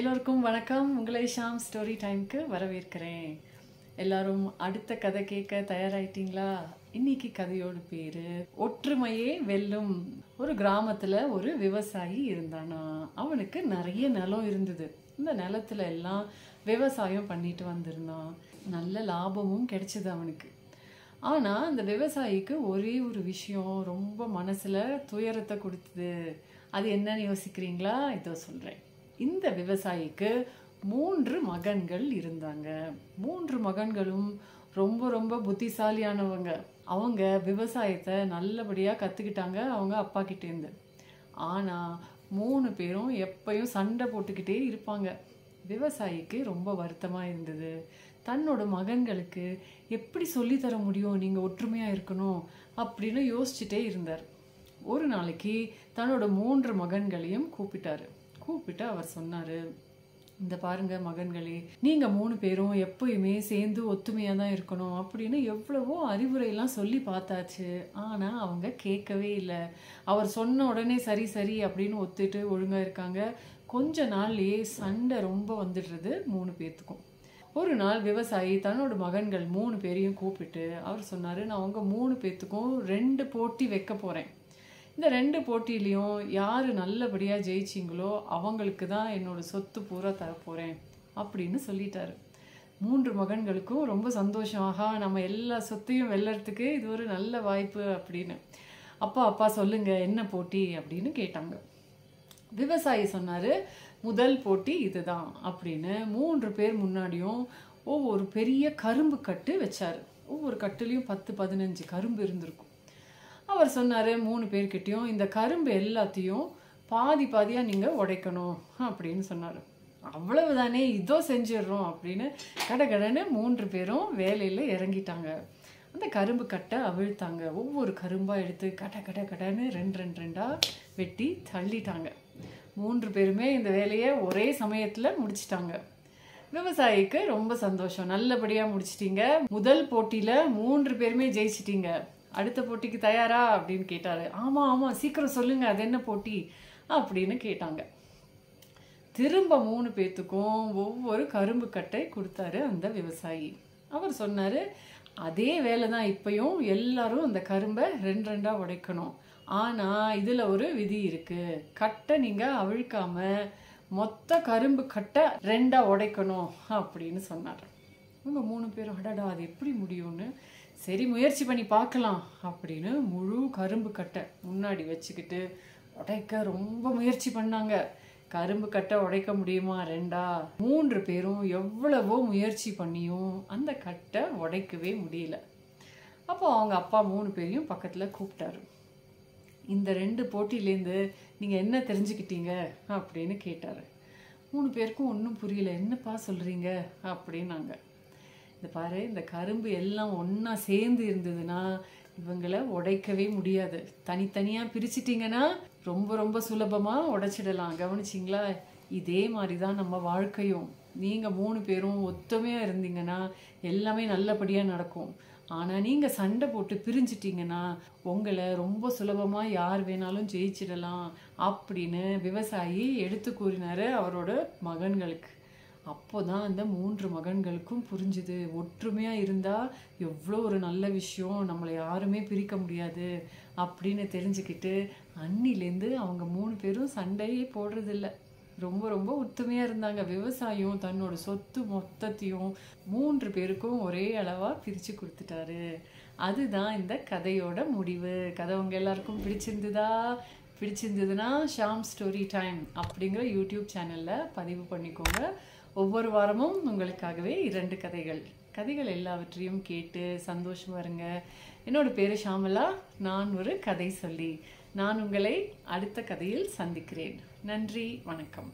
எல்லோருக்கும் வணக்கம். உங்களை ஷாம் ஸ்டோரி டைம்க்கு வரவேற்கிறேன். எல்லாரும் அடுத்த கதை கேட்க தயாராயிட்டீங்களா? இன்னைக்கு கதையோட பேரு ஒற்றுமையே வெல்லும். ஒரு கிராமத்துல ஒரு விவசாயி இருந்தானா. அவனுக்கு நிறைய நிலம் இருந்தது. இந்த நிலத்துல எல்லாம் விவசாயம் பண்ணிட்டு வந்திருந்தான். நல்ல லாபமும் கிடைச்சது அவனுக்கு. ஆனா அந்த விவசாயிக்கு ஒரே ஒரு விஷயம் ரொம்ப மனசுல துயரத்தை கொடுத்தது. அது என்னன்னு யோசிக்கிறீங்களா? இதோ சொல்றேன். இந்த விவசாயிக்கு 3 மகன்கள் இருந்தாங்க. 3 மகன்களும் ரொம்ப ரொம்ப புத்திசாலியானவங்க. அவங்க விவசாயத்தை நல்லபடியா கத்துக்கிட்டாங்க அவங்க அப்பா கிட்ட இருந்து. ஆனா 3 பேரும் எப்பயும் சண்டை போட்டுக்கிட்டே இருப்பாங்க. விவசாயிக்கு ரொம்ப வருத்தமா இருந்தது. தன்னோட மகன்களுக்கு எப்படி சொல்லி தர முடியும் நீங்க ஒற்றுமையா இருக்கணும் அப்படின்னு யோசிச்சுட்டே இருந்தார். ஒரு நாளைக்கு தன்னோட 3 மகன்களையும் கூப்பிட்டு அவர் சொன்னாரு, இந்த பாருங்க மகன்களே, நீங்க 3 பேரும் எப்பயுமே சேர்ந்து ஒத்துமையா தான் இருக்கணும் அப்படின்னு எவ்வளவோ அறிவுரையெல்லாம் சொல்லி பார்த்தாச்சு. ஆனா அவங்க கேட்கவே இல்லை. அவர் சொன்ன உடனே சரி சரி அப்படின்னு ஒத்துட்டு ஒழுங்கா இருக்காங்க. கொஞ்ச நாள்லயே சண்டை ரொம்ப வந்துடுறது 3 பேர்த்துக்கும். ஒரு நாள் விவசாயி தன்னோட மகன்கள் 3 பேரையும் கூப்பிட்டு அவர் சொன்னாரு, நான் உங்க 3 பேர்த்துக்கும் 2 போட்டி வைக்க போறேன். இந்த 2 போட்டியிலையும் யாரு நல்லபடியா ஜெயிச்சிங்களோ அவங்களுக்கு தான் என்னோட சொத்து பூரா தரப்போறேன் அப்படின்னு சொல்லிட்டாரு. 3 மகன்களுக்கும் ரொம்ப சந்தோஷம். ஆஹா, நம்ம எல்லா சொத்தையும் வெல்லறதுக்கு இது ஒரு நல்ல வாய்ப்பு அப்படின்னு. அப்பா சொல்லுங்க என்ன போட்டி அப்படின்னு கேட்டாங்க. விவசாயி சொன்னாரு, முதல் போட்டி இதுதான் அப்படின்னு 3 பேர் முன்னாடியும் ஒவ்வொரு பெரிய கரும்பு கட்டு வச்சாரு. ஒவ்வொரு கட்டுலையும் 10-15 கரும்பு இருந்திருக்கும். அவர் சொன்னாரு 3 பேர்கிட்டையும், இந்த கரும்பு எல்லாத்தையும் பாதி பாதியா நீங்க உடைக்கணும் அப்படின்னு சொன்னாரு. அவ்வளவுதானே, இதோ செஞ்சிடறோம் அப்படின்னு கடகடன்னு 3 பேரும் வேலையில இறங்கிட்டாங்க. அந்த கரும்பு கட்டை அவிழ்த்தாங்க. ஒவ்வொரு கரும்பா எடுத்து கடன்னு 2 வெட்டி தள்ளிட்டாங்க. 3 பேருமே இந்த வேலையை ஒரே சமயத்துல முடிச்சிட்டாங்க. விவசாயிக்கு ரொம்ப சந்தோஷம். நல்லபடியா முடிச்சிட்டீங்க. முதல் போட்டியில 3 பேருமே ஜெயிச்சிட்டீங்க. அடுத்த போட்டிக்கு தயாரா அப்படின்னு கேட்டாரு. ஆமா சீக்கிரம் சொல்லுங்க, அது என்ன போட்டி அப்படின்னு கேட்டாங்க. திரும்ப 3 பேர்த்துக்கும் ஒவ்வொரு கரும்பு கட்டை கொடுத்தாரு அந்த விவசாயி. அவர் சொன்னாரு, அதே வேலை தான் இப்பயும், எல்லாரும் அந்த கரும்பை 2 உடைக்கணும். ஆனா இதுல ஒரு விதி இருக்கு. கட்டை நீங்க அவிழ்க்காம மொத்த கரும்பு கட்டை 2 உடைக்கணும் அப்படின்னு சொன்னாரு. இவங்க 3 பேரும் அடடா அது எப்படி முடியும்னு, சரி முயற்சி பண்ணி பார்க்கலாம் அப்படின்னு முழு கரும்பு கட்டை முன்னாடி வச்சுக்கிட்டு உடைக்க ரொம்ப முயற்சி பண்ணாங்க. கரும்பு கட்டை உடைக்க முடியுமா 2? 3 பேரும் எவ்வளவோ முயற்சி பண்ணியும் அந்த கட்டை உடைக்கவே முடியல. அப்போ அவங்க அப்பா 3 பேரையும் பக்கத்துல கூப்பிட்டாரு. இந்த 2 போட்டியிலேருந்து நீங்க என்ன தெரிஞ்சுக்கிட்டீங்க அப்படின்னு கேட்டாரு. 3 பேருக்கும் ஒன்றும் புரியல. என்னப்பா சொல்றீங்க அப்படின்னாங்க. இந்த பாரு, இந்த கரும்பு எல்லாம் ஒன்னா சேர்ந்து இருந்ததுன்னா இவங்களை உடைக்கவே முடியாது. தனித்தனியா பிரிச்சிட்டிங்கன்னா ரொம்ப ரொம்ப சுலபமா உடைச்சிடலாம். கவனிச்சிங்களா? இதே மாதிரிதான் நம்ம வாழ்க்கையும். நீங்க 3 பேரும் ஒத்துமையா இருந்தீங்கன்னா எல்லாமே நல்லபடியா நடக்கும். ஆனா நீங்க சண்டை போட்டு பிரிஞ்சிட்டீங்கன்னா உங்களை ரொம்ப சுலபமா யார் வேணாலும் ஜெயிச்சிடலாம் அப்படின்னு விவசாயி எடுத்து கூறினாரு அவரோட மகன்களுக்கு. அப்போதான் அந்த 3 மகன்களுக்கும் புரிஞ்சுது, ஒற்றுமையா இருந்தா எவ்வளோ ஒரு நல்ல விஷயம், நம்மளை யாருமே பிரிக்க முடியாது அப்படின்னு தெரிஞ்சுக்கிட்டு அன்னிலேருந்து அவங்க 3 பேரும் சண்டையே போடுறதில்ல. ரொம்ப ரொம்ப ஒற்றுமையா இருந்தாங்க. விவசாயம் தன்னோட சொத்து மொத்தத்தையும் 3 பேருக்கும் ஒரே அளவா பிரிச்சு கொடுத்துட்டாரு. அதுதான் இந்த கதையோட முடிவு. கதை உங்க எல்லாருக்கும் பிடிச்சிருந்ததுன்னா ஷாம் ஸ்டோரி டைம் அப்படிங்கிற யூடியூப் சேனல்ல பதிவு பண்ணிக்கோங்க. ஒவ்வொரு வாரமும் உங்களுக்காகவே 2 கதைகள் எல்லாவற்றையும் கேட்டு சந்தோஷமா இருங்க. என்னோட பேரு ஷாமலா. நான் ஒரு கதை சொல்லி. நான் உங்களை அடுத்த கதையில் சந்திக்கிறேன். நன்றி, வணக்கம்.